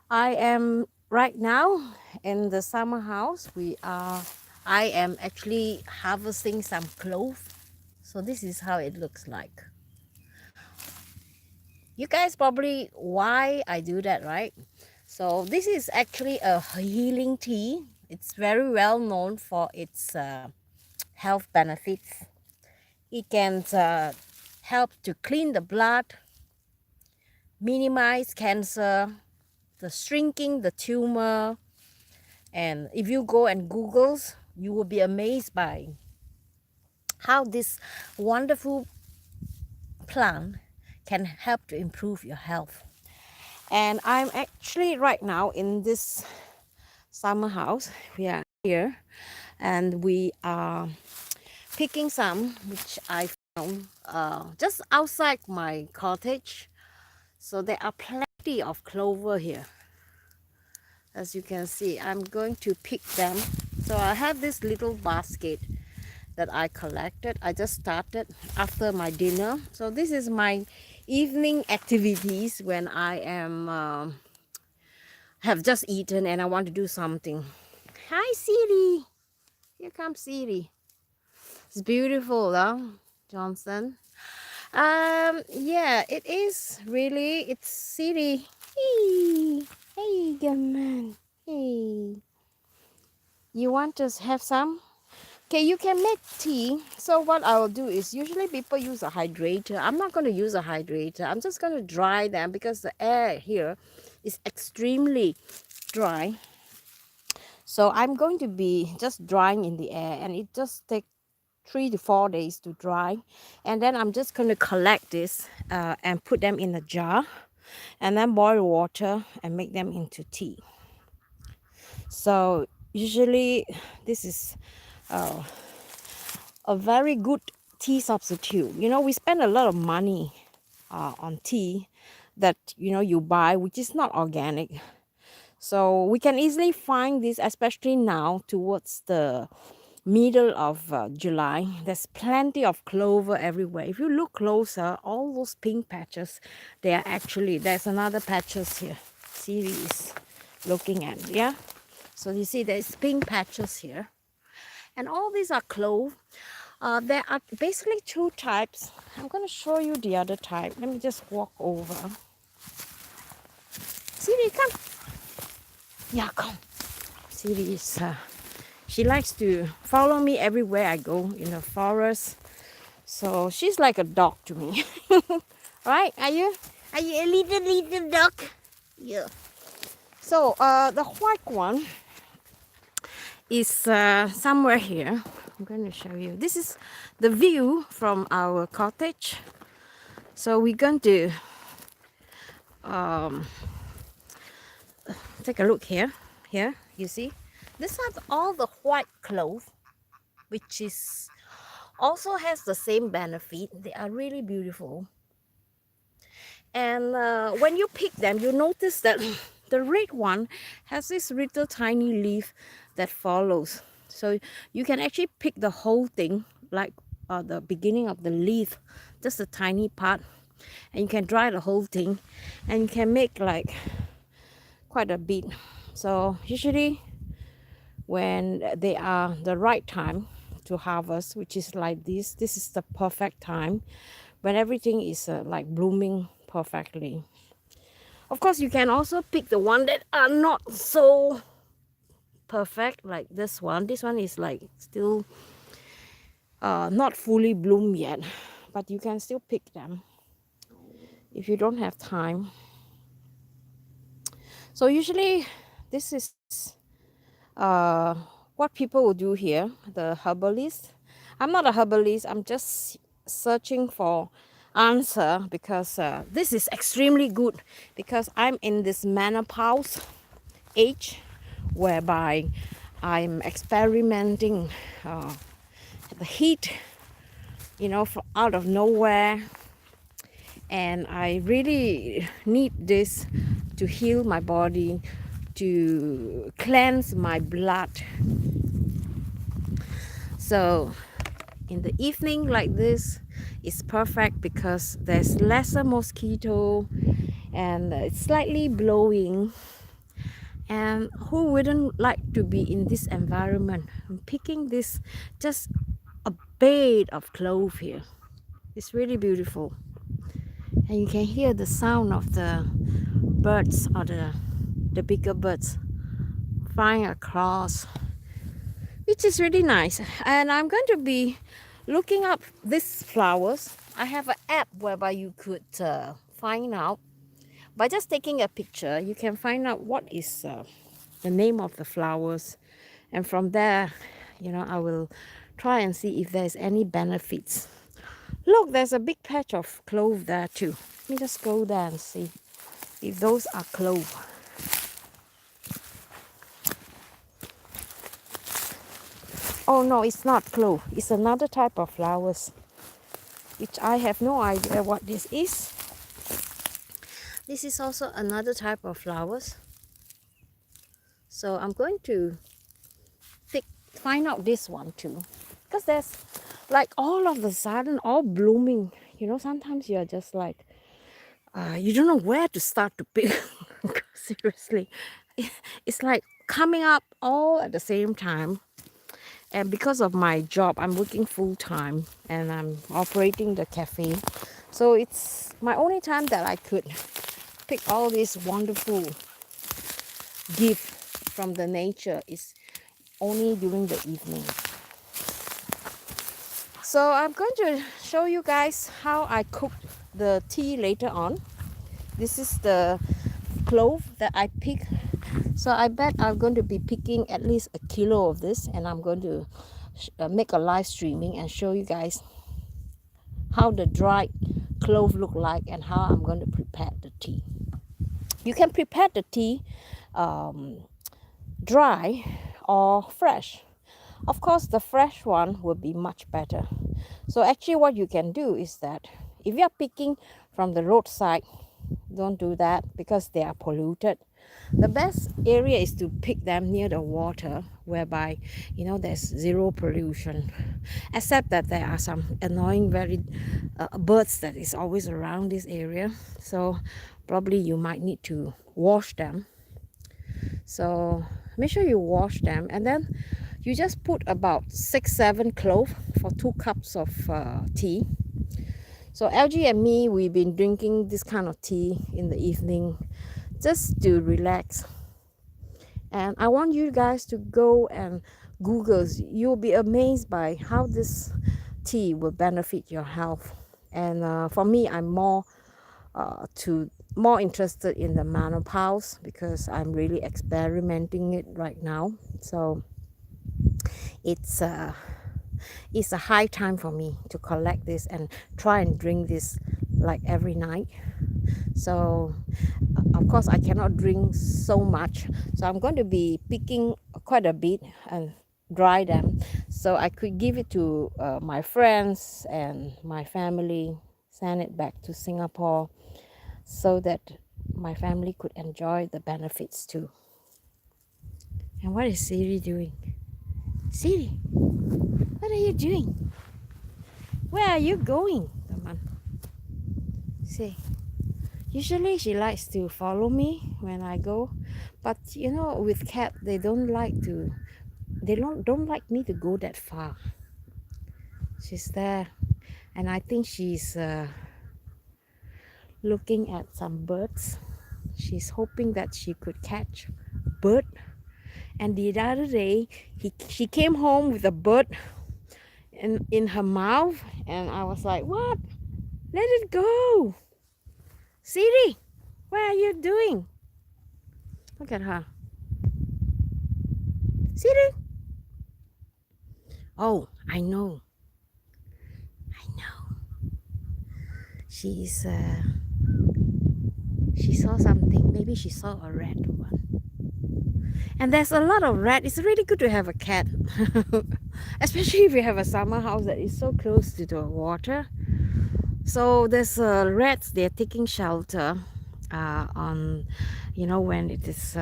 I am right now in the summer house. I am actually harvesting some clove. So this is how it looks like. You guys probably why I do that, right? So this is actually a healing tea. It's very well known for its health benefits. It can help to clean the blood, minimize cancer, the shrinking the tumor. And if you go and Googles, you will be amazed by how this wonderful plant can help to improve your health. And I'm actually right now in this summer house. We are here and we are picking some which I found just outside my cottage. So there are plenty of clover here. As you can see, I'm going to pick them. So I have this little basket that I collected. I just started after my dinner. So this is my evening activities when I am have just eaten and I want to do something. Hi Siri. Here comes Siri. It's beautiful, huh, Johnson? Yeah, it is really. It's Siri. Hey, hey, good man. Hey, you want to have some? Okay, you can make tea. So what I will do is usually people use a hydrator. I'm not going to use a hydrator. I'm just going to dry them because the air here is extremely dry. So I'm going to be just drying in the air and it just takes 3 to 4 days to dry. And then I'm just going to collect this and put them in a jar and then boil water and make them into tea. So usually this is a very good tea substitute. You know, we spend a lot of money on tea that, you know, you buy, which is not organic. So we can easily find this, especially now towards the middle of July. There's plenty of clover everywhere. If you look closer, all those pink patches, they are actually, there's another patches here. Series looking at, yeah. So you see there's pink patches here. And all these are clove. There are basically two types. I'm going to show you the other type. Let me just walk over. Siri, come. Yeah, come. Siri is, she likes to follow me everywhere I go in the forest. So she's like a dog to me. Right? Are you a little dog? Yeah. So the white one is somewhere here. I'm going to show you. This is the view from our cottage. So we're going to take a look here. Here, you see? This has all the white clove, which is also has the same benefit. They are really beautiful. And when you pick them, you notice that the red one has this little tiny leaf that follows. So you can actually pick the whole thing, like the beginning of the leaf, just a tiny part, and you can dry the whole thing, and you can make like quite a bit. So usually when they are the right time to harvest, which is like this is the perfect time when everything is like blooming perfectly. Of course, you can also pick the one that are not so perfect, like this one. This one is like still not fully bloomed yet, but you can still pick them if you don't have time. So usually this is what people will do here, the herbalist. I'm not a herbalist, I'm just searching for answer because this is extremely good because I'm in this menopause age whereby I'm experimenting the heat, you know, from out of nowhere, and I really need this to heal my body, to cleanse my blood. So in the evening like this is perfect because there's lesser mosquito and it's slightly blowing. And who wouldn't like to be in this environment? I'm picking this, just a bed of clove here. It's really beautiful, and you can hear the sound of the birds, or the bigger birds flying across, which is really nice. And I'm going to be looking up these flowers. I have an app whereby you could find out by just taking a picture. You can find out what is the name of the flowers, and from there, I will try and see if there's any benefits. Look, there's a big patch of clove there too. Let me just go there and see if those are clove. Oh no, it's not clove. It's another type of flowers, which I have no idea what this is. This is also another type of flowers. So I'm going to find out this one too, because there's like all of a sudden all blooming. Sometimes you're just like, you don't know where to start to pick. Seriously, it's like coming up all at the same time. And because of my job, I'm working full-time and I'm operating the cafe, so it's my only time that I could pick all these wonderful gifts from the nature is only during the evening. So I'm going to show you guys how I cook the tea later on. This is the clove that I pick. So I bet I'm going to be picking at least a kilo of this, and I'm going to make a live streaming and show you guys how the dried clove look like and how I'm going to prepare the tea. You can prepare the tea dry or fresh. Of course, the fresh one will be much better. So actually what you can do is that if you're picking from the roadside, don't do that because they are polluted. The best area is to pick them near the water, whereby there's zero pollution, except that there are some annoying birds that is always around this area, so probably you might need to wash them. So make sure you wash them, and then you just put about 6-7 cloves for 2 cups of tea. So LG and me, we've been drinking this kind of tea in the evening just to relax. And I want you guys to go and Google. You'll be amazed by how this tea will benefit your health. And for me, I'm more interested in the menopause because I'm really experimenting it right now. So it's a high time for me to collect this and try and drink this like every night. So of course I cannot drink so much, so I'm going to be picking quite a bit and dry them so I could give it to my friends and my family, send it back to Singapore so that my family could enjoy the benefits too. And what is Siri doing? Siri, what are you doing? Where are you going? Come on. See, usually she likes to follow me when I go, but with cat they don't like me to go that far. She's there, and I think she's looking at some birds. She's hoping that she could catch bird. And the other day she came home with a bird in her mouth, and I was like, what? Let it go. Siri, what are you doing? Look at her. Siri. Oh, I know. She saw something. Maybe she saw a red one. And there's a lot of rat. It's really good to have a cat. Especially if you have a summer house that is so close to the water. So there's rats, they're taking shelter on, when it is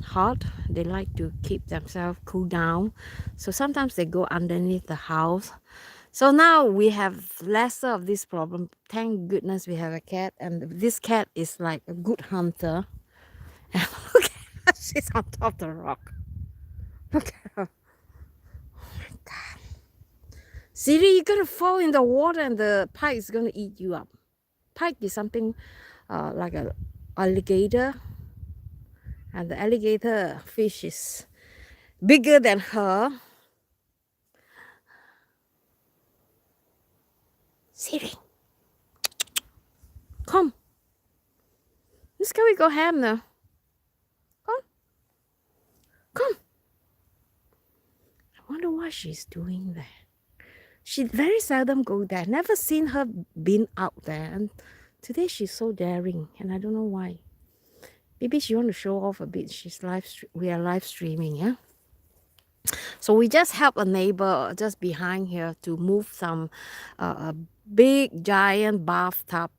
hot. They like to keep themselves cool down. So sometimes they go underneath the house So now we have lesser of this problem. Thank goodness we have a cat, and this cat is like a good hunter. And look at her, she's on top of the rock. Look at her. Siri, you're gonna fall in the water and the pike is gonna eat you up. Pike is something like a alligator, and the alligator fish is bigger than her. Siri, come. Let's go. We go ham now. Come, come. I wonder why she's doing that. She very seldom go there. Never seen her been out there. And today she's so daring, and I don't know why. Maybe she want to show off a bit. We are live streaming, yeah. So we just help a neighbor just behind here to move some a big giant bathtub.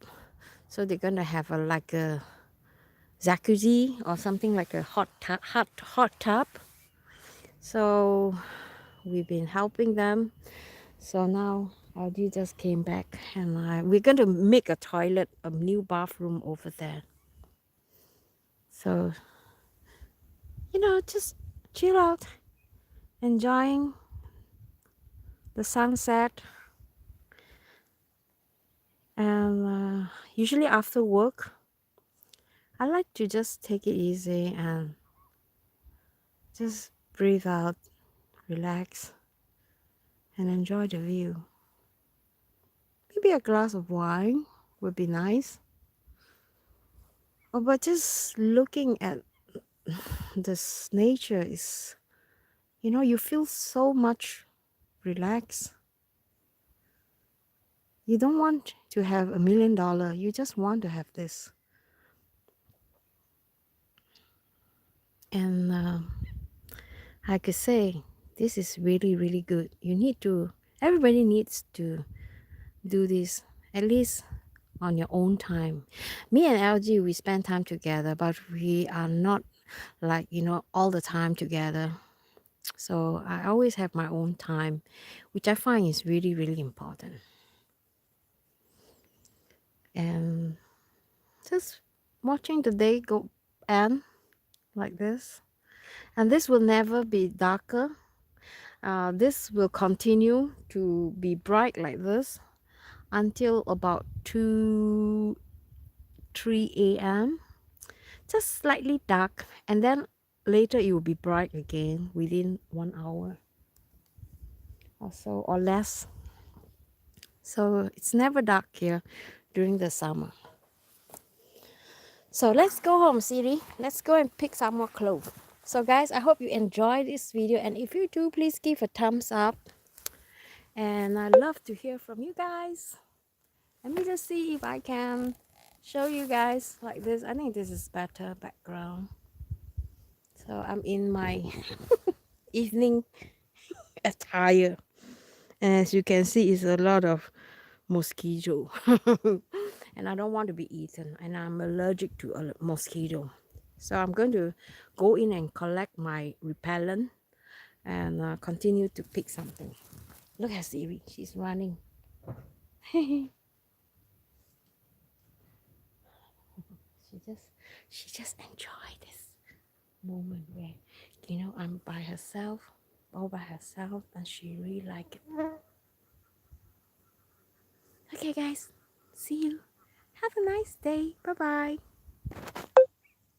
So they're gonna have like a jacuzzi or something like a hot tub. So we've been helping them. So now Audie just came back, and we're going to make a toilet, a new bathroom over there. So, just chill out, enjoying the sunset. And usually after work, I like to just take it easy and just breathe out, relax, and enjoy the view. Maybe a glass of wine would be nice. But just looking at this nature is, you feel so much relaxed. You don't want to have $1 million. You just want to have this. And I could say this is really, really good. Everybody needs to do this, at least on your own time. Me and LG, we spend time together, but we are not like, all the time together. So I always have my own time, which I find is really, really important. And just watching the day go end like this. And this will never be darker. This will continue to be bright like this until about 2, 3 a.m. Just slightly dark, and then later it will be bright again within 1 hour or so, or less. So it's never dark here during the summer. So let's go home, Siri. Let's go and pick some more clothes. So guys, I hope you enjoyed this video, and if you do, please give a thumbs up. And I love to hear from you guys. Let me just see if I can show you guys like this. I think this is better background. So I'm in my evening attire, and as you can see, it's a lot of mosquito. And I don't want to be eaten, and I'm allergic to a mosquito. So I'm going to go in and collect my repellent and continue to pick something. Look at Siri, she's running. she just enjoyed this moment where I'm by herself, all by herself, and she really like it. Okay guys, see you. Have a nice day. Bye bye.